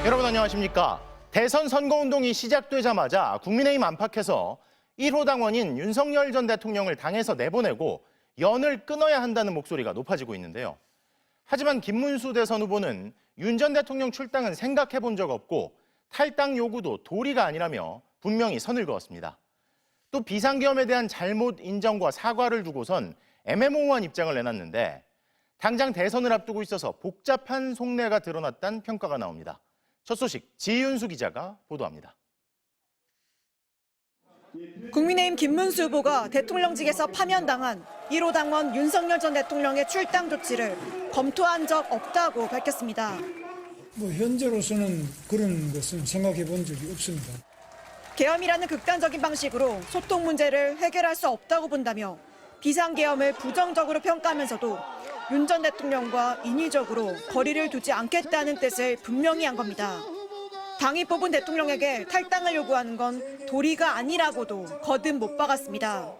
여러분 안녕하십니까? 대선 선거운동이 시작되자마자 국민의힘 안팎에서 1호 당원인 윤석열 전 대통령을 당에서 내보내고 연을 끊어야 한다는 목소리가 높아지고 있는데요. 하지만 김문수 대선 후보는 윤 전 대통령 출당은 생각해 본 적 없고 탈당 요구도 도리가 아니라며 분명히 선을 그었습니다. 또 비상계엄에 대한 잘못 인정과 사과를 두고선 애매모호한 입장을 내놨는데 당장 대선을 앞두고 있어서 복잡한 속내가 드러났다는 평가가 나옵니다. 첫 소식 지윤수 기자가 보도합니다. 국민의힘 김문수 후보가 대통령직에서 파면당한 1호 당원 윤석열 전 대통령의 출당 조치를 검토한 적 없다고 밝혔습니다. 현재로서는 그런 것은 생각해 본 적이 없습니다. 계엄이라는 극단적인 방식으로 소통 문제를 해결할 수 없다고 본다며 비상계엄을 부정적으로 평가하면서도 윤 전 대통령과 인위적으로 거리를 두지 않겠다는 뜻을 분명히 한 겁니다. 당이 뽑은 대통령에게 탈당을 요구하는 건 도리가 아니라고도 거듭 못 박았습니다.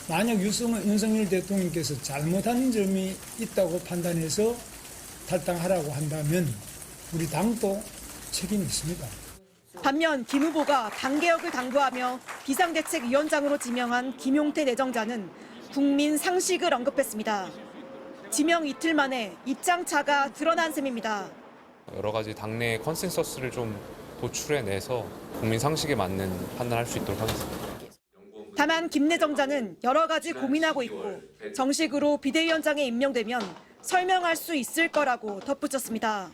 만약 윤석열 대통령께서 잘못한 점이 있다고 판단해서 탈당하라고 한다면 우리 당도 책임이 있습니다. 반면 김 후보가 당개혁을 당부하며 비상대책위원장으로 지명한 김용태 내정자는 국민 상식을 언급했습니다. 지명 이틀 만에 입장차가 드러난 셈입니다. 여러 가지 당내 컨센서스를 좀 도출해내서 국민 상식에 맞는 판단할 수 있도록 하겠습니다. 다만 김 내정자는 여러 가지 고민하고 있고 정식으로 비대위원장에 임명되면 설명할 수 있을 거라고 덧붙였습니다.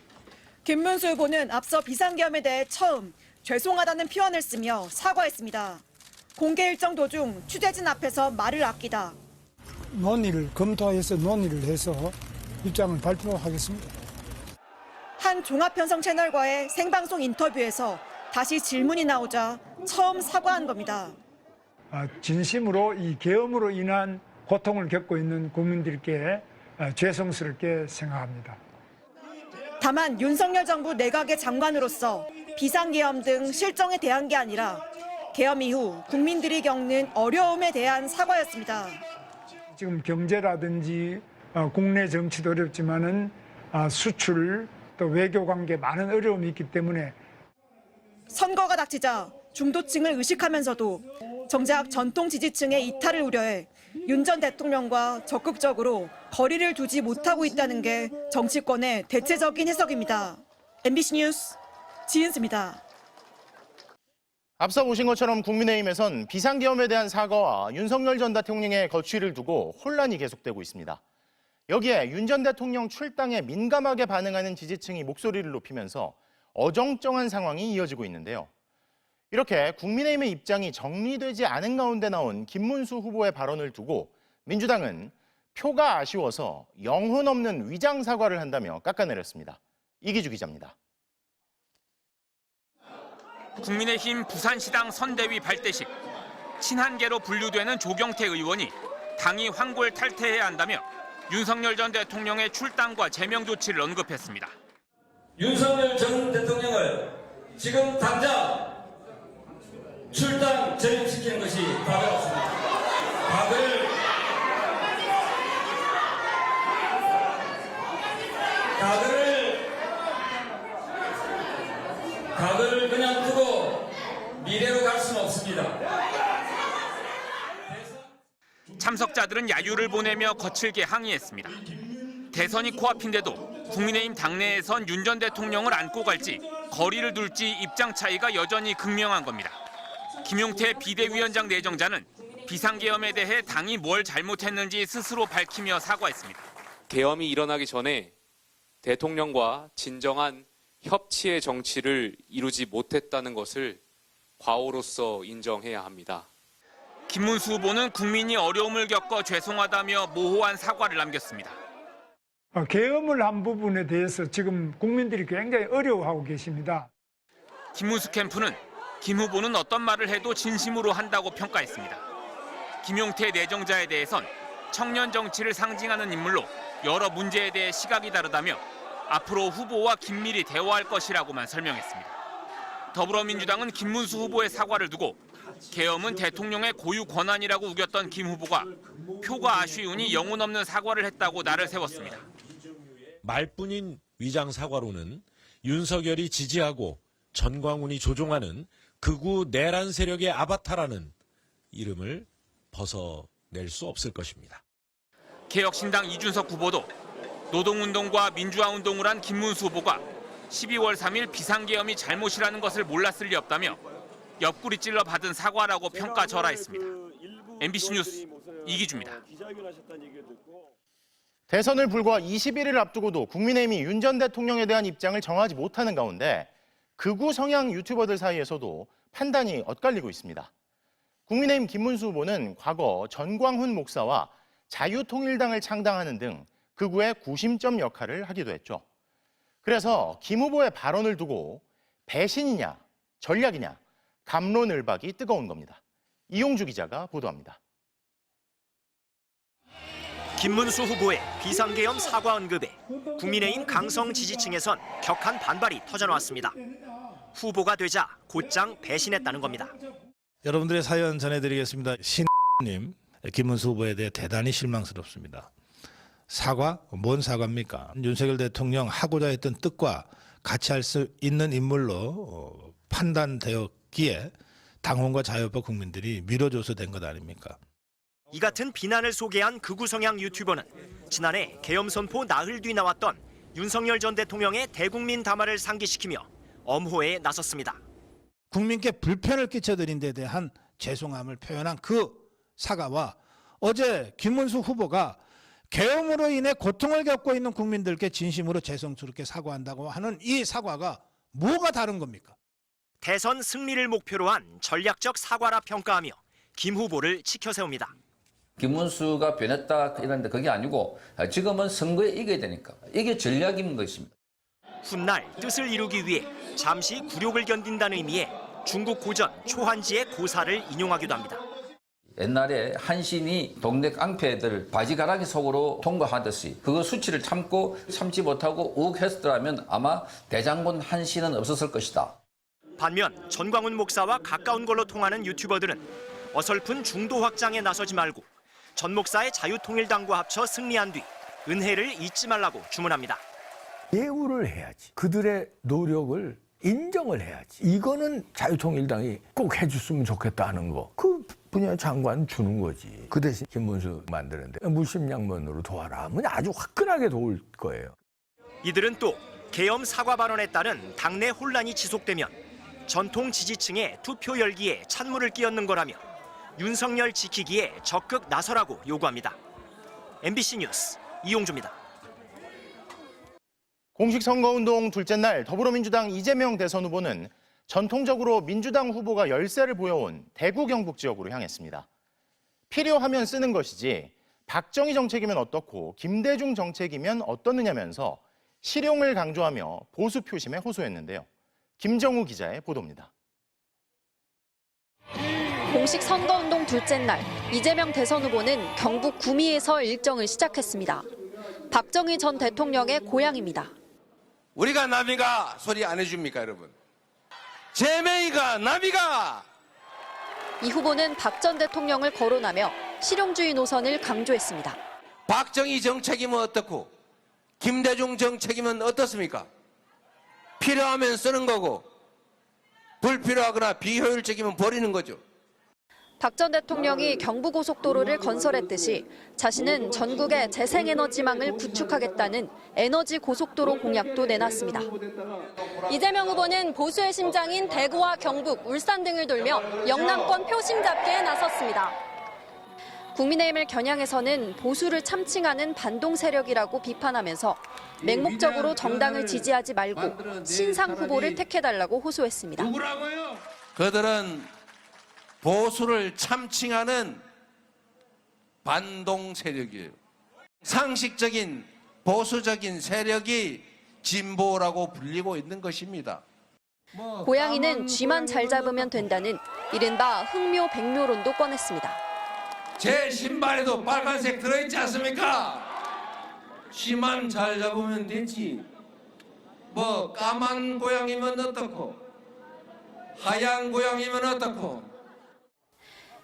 김문수 후보는 앞서 비상계엄에 대해 처음 죄송하다는 표현을 쓰며 사과했습니다. 공개 일정 도중 취재진 앞에서 말을 아끼다. 검토해서 논의를 해서 입장을 발표하겠습니다. 한 종합편성 채널과의 생방송 인터뷰에서 다시 질문이 나오자 처음 사과한 겁니다. 진심으로 이 계엄으로 인한 고통을 겪고 있는 국민들께 죄송스럽게 생각합니다. 다만 윤석열 정부 내각의 장관으로서 비상계엄 등 실정에 대한 게 아니라 계엄 이후 국민들이 겪는 어려움에 대한 사과였습니다. 지금 경제라든지 국내 정치도 어렵지만은 수출 또 외교 관계 많은 어려움이 있기 때문에 선거가 닥치자 중도층을 의식하면서도 정작 전통 지지층의 이탈을 우려해 윤 전 대통령과 적극적으로 거리를 두지 못하고 있다는 게 정치권의 대체적인 해석입니다. MBC 뉴스 지은수입니다. 앞서 보신 것처럼 국민의힘에선 비상계엄에 대한 사과와 윤석열 전 대통령의 거취를 두고 혼란이 계속되고 있습니다. 여기에 윤 전 대통령 출당에 민감하게 반응하는 지지층이 목소리를 높이면서 어정쩡한 상황이 이어지고 있는데요. 이렇게 국민의힘의 입장이 정리되지 않은 가운데 나온 김문수 후보의 발언을 두고 민주당은 표가 아쉬워서 영혼 없는 위장 사과를 한다며 깎아내렸습니다. 이기주 기자입니다. 국민의힘 부산시당 선대위 발대식. 친한계로 분류되는 조경태 의원이 당이 황골 탈퇴해야 한다며 윤석열 전 대통령의 출당과 제명 조치를 언급했습니다. 윤석열 전 대통령을 지금 당장 출당 제명시키는 것이 답이 없습니다. 각을 그냥 두고 미래로 갈 수는 없습니다. 참석자들은 야유를 보내며 거칠게 항의했습니다. 대선이 코앞인데도 국민의힘 당내에선 윤 전 대통령을 안고 갈지 거리를 둘지 입장 차이가 여전히 극명한 겁니다. 김용태 비대위원장 내정자는 비상계엄에 대해 당이 뭘 잘못했는지 스스로 밝히며 사과했습니다. 계엄이 일어나기 전에 대통령과 진정한 협치의 정치를 이루지 못했다는 것을 과오로서 인정해야 합니다. 김문수 후보는 국민이 어려움을 겪어 죄송하다며 모호한 사과를 남겼습니다. 계엄을 한 부분에 대해서 지금 국민들이 굉장히 어려워하고 계십니다. 김문수 캠프는 김 후보는 어떤 말을 해도 진심으로 한다고 평가했습니다. 김용태 내정자에 대해선 청년 정치를 상징하는 인물로 여러 문제에 대해 시각이 다르다며 앞으로 후보와 긴밀히 대화할 것이라고만 설명했습니다. 더불어민주당은 김문수 후보의 사과를 두고 계엄은 대통령의 고유 권한이라고 우겼던 김 후보가 표가 아쉬우니 영혼 없는 사과를 했다고 날을 세웠습니다. 말뿐인 위장 사과로는 윤석열이 지지하고 전광훈이 조종하는 극우 내란 세력의 아바타라는 이름을 벗어낼 수 없을 것입니다. 개혁신당 이준석 후보도 노동운동과 민주화운동을 한 김문수 후보가 12월 3일 비상계엄이 잘못이라는 것을 몰랐을 리 없다며 옆구리 찔러 받은 사과라고 평가절하했습니다. MBC 뉴스 이기주입니다. 대선을 불과 21일 앞두고도 국민의힘이 윤 전 대통령에 대한 입장을 정하지 못하는 가운데 극우 성향 유튜버들 사이에서도 판단이 엇갈리고 있습니다. 국민의힘 김문수 후보는 과거 전광훈 목사와 자유통일당을 창당하는 등 극우의 구심점 역할을 하기도 했죠. 그래서 김 후보의 발언을 두고 배신이냐 전략이냐 갑론을박이 뜨거운 겁니다. 이용주 기자가 보도합니다. 김문수 후보의 비상계엄 사과 언급에 국민의힘 강성 지지층에선 격한 반발이 터져나왔습니다. 후보가 되자 곧장 배신했다는 겁니다. 여러분들의 사연 전해드리겠습니다. 신님, 김문수 후보에 대해 대단히 실망스럽습니다. 사과? 뭔 사과입니까? 윤석열 대통령 하고자 했던 뜻과 같이 할 수 있는 인물로 판단되었기에 당원과 자유파 국민들이 밀어줘서 된 것 아닙니까? 이 같은 비난을 소개한 극우 성향 유튜버는 지난해 계엄 선포 나흘 뒤 나왔던 윤석열 전 대통령의 대국민 담화를 상기시키며 엄호에 나섰습니다. 국민께 불편을 끼쳐드린 데 대한 죄송함을 표현한 그 사과와 어제 김문수 후보가 계엄으로 인해 고통을 겪고 있는 국민들께 진심으로 죄송스럽게 사과한다고 하는 이 사과가 뭐가 다른 겁니까? 대선 승리를 목표로 한 전략적 사과라 평가하며 김 후보를 치켜세웁니다. 김문수가 변했다 이러는데 그게 아니고 지금은 선거에 이겨야 되니까 이게 전략인 것입니다. 훗날 뜻을 이루기 위해 잠시 굴욕을 견딘다는 의미의 중국 고전 초한지의 고사를 인용하기도 합니다. 옛날에 한신이 동네 깡패들 바지가랑이 속으로 통과하듯이 그거 수치를 참지 못하고 우혹했더라면 아마 대장군 한신은 없었을 것이다. 반면 전광훈 목사와 가까운 걸로 통하는 유튜버들은 어설픈 중도 확장에 나서지 말고 전 목사의 자유통일당과 합쳐 승리한 뒤 은혜를 잊지 말라고 주문합니다. 예우를 해야지. 그들의 노력을 인정을 해야지. 이거는 자유통일당이 꼭 해줬으면 좋겠다는 거. 그 분야 장관 주는 거지. 그 대신 김문수 만드는데 무심양면으로 도와라 하면 아주 화끈하게 도울 거예요. 이들은 또 계엄 사과 발언에 따른 당내 혼란이 지속되면 전통 지지층의 투표 열기에 찬물을 끼얹는 거라며 윤석열 지키기에 적극 나서라고 요구합니다. MBC 뉴스 이용주입니다. 공식 선거운동 둘째 날 더불어민주당 이재명 대선 후보는 전통적으로 민주당 후보가 열세를 보여온 대구 경북 지역으로 향했습니다. 필요하면 쓰는 것이지 박정희 정책이면 어떻고 김대중 정책이면 어떻느냐면서 실용을 강조하며 보수 표심에 호소했는데요. 김정우 기자의 보도입니다. 공식 선거운동 둘째 날 이재명 대선 후보는 경북 구미에서 일정을 시작했습니다. 박정희 전 대통령의 고향입니다. 우리가 남이가 소리 안 해줍니까, 여러분? 제명이가 남이가! 이 후보는 박 전 대통령을 거론하며 실용주의 노선을 강조했습니다. 박정희 정책이면 어떻고 김대중 정책이면 어떻습니까? 필요하면 쓰는 거고 불필요하거나 비효율적이면 버리는 거죠. 박 전 대통령이 경부고속도로를 건설했듯이 자신은 전국의 재생에너지망을 구축하겠다는 에너지 고속도로 공약도 내놨습니다. 이재명 후보는 보수의 심장인 대구와 경북, 울산 등을 돌며 영남권 표심 잡기에 나섰습니다. 국민의힘을 겨냥해서는 보수를 참칭하는 반동 세력이라고 비판하면서 맹목적으로 정당을 지지하지 말고 신상 후보를 택해달라고 호소했습니다. 그들은 보수를 참칭하는 반동 세력이에요. 상식적인 보수적인 세력이 진보라고 불리고 있는 것입니다. 고양이는 쥐만 잘 잡으면 된다는 이른바 흑묘 백묘론도 꺼냈습니다. 제 신발에도 빨간색 들어있지 않습니까? 쥐만 잘 잡으면 되지. 뭐 까만 고양이면 어떻고 하얀 고양이면 어떻고.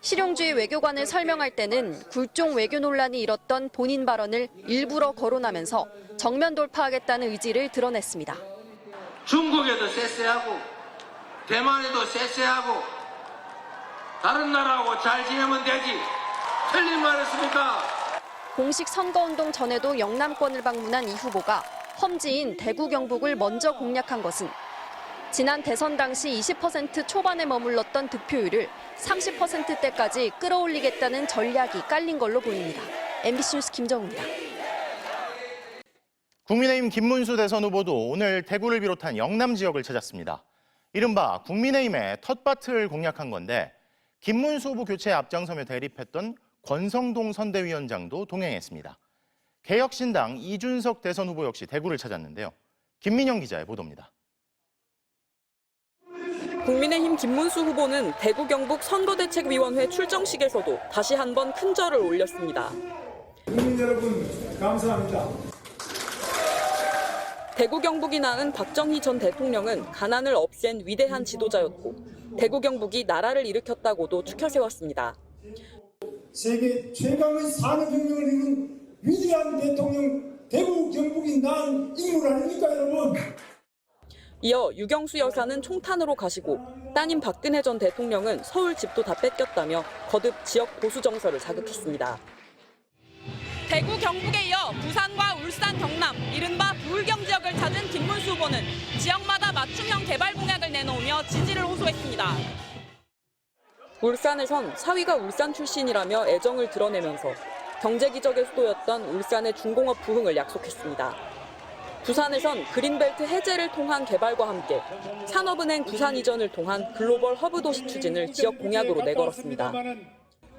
실용주의 외교관을 설명할 때는 굴종 외교 논란이 일었던 본인 발언을 일부러 거론하면서 정면 돌파하겠다는 의지를 드러냈습니다. 중국에도 쎄쎄하고 대만에도 쎄쎄하고 다른 나라하고 잘 지내면 되지. 틀린 말 했습니까? 공식 선거운동 전에도 영남권을 방문한 이 후보가 험지인 대구 경북을 먼저 공략한 것은 지난 대선 당시 20% 초반에 머물렀던 득표율을 30%대까지 끌어올리겠다는 전략이 깔린 걸로 보입니다. MBC 뉴스 김정우입니다. 국민의힘 김문수 대선 후보도 오늘 대구를 비롯한 영남 지역을 찾았습니다. 이른바 국민의힘의 텃밭을 공략한 건데 김문수 후보 교체에 앞장서며 대립했던 권성동 선대위원장도 동행했습니다. 개혁신당 이준석 대선 후보 역시 대구를 찾았는데요. 김민영 기자의 보도입니다. 국민의힘 김문수 후보는 대구 경북 선거대책위원회 출정식에서도 다시 한번 큰 절을 올렸습니다. 국민 여러분 감사합니다. 대구 경북이 낳은 박정희 전 대통령은 가난을 없앤 위대한 지도자였고 대구 경북이 나라를 일으켰다고도 추켜세웠습니다. 세계 최강의 산업혁명을 이룬 위대한 대통령 대구 경북이 낳은 인물 아닙니까 여러분? 이어 유경수 여사는 총탄으로 가시고 따님 박근혜 전 대통령은 서울 집도 다 뺏겼다며 거듭 지역 보수 정서를 자극했습니다. 대구 경북에 이어 부산과 울산 경남, 이른바 부울경 지역을 찾은 김문수 후보는 지역마다 맞춤형 개발 공약을 내놓으며 지지를 호소했습니다. 울산에선 사위가 울산 출신이라며 애정을 드러내면서 경제 기적의 수도였던 울산의 중공업 부흥을 약속했습니다. 부산에선 그린벨트 해제를 통한 개발과 함께 산업은행 부산 이전을 통한 글로벌 허브 도시 추진을 지역 공약으로 내걸었습니다.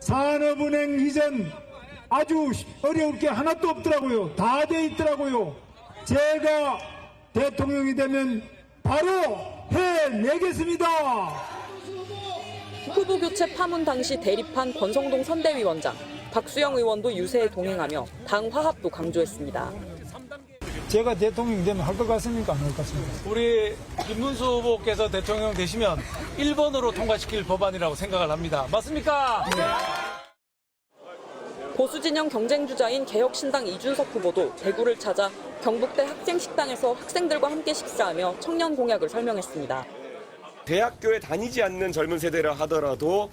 산업은행 이전 아주 어려울 게 하나도 없더라고요. 다 돼 있더라고요. 제가 대통령이 되면 바로 해내겠습니다. 후보 교체 파문 당시 대립한 권성동 선대위원장, 박수영 의원도 유세에 동행하며 당 화합도 강조했습니다. 제가 대통령 되면 할 것 같습니까? 안 할 것 같습니까? 우리 김문수 후보께서 대통령 되시면 1번으로 통과시킬 법안이라고 생각을 합니다. 맞습니까? 보수진영 경쟁주자인 개혁신당 이준석 후보도 대구를 찾아 경북대 학생식당에서 학생들과 함께 식사하며 청년 공약을 설명했습니다. 대학교에 다니지 않는 젊은 세대라 하더라도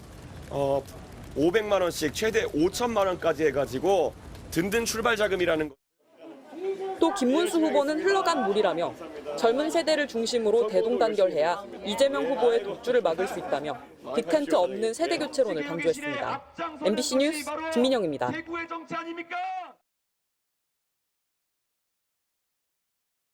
500만 원씩 최대 5천만 원까지 해가지고 든든 출발 자금이라는 것. 또 김문수 후보는 흘러간 물이라며 젊은 세대를 중심으로 대동단결해야 이재명 후보의 독주를 막을 수 있다며 빅텐트 없는 세대 교체론을 강조했습니다. MBC 뉴스 김민영입니다.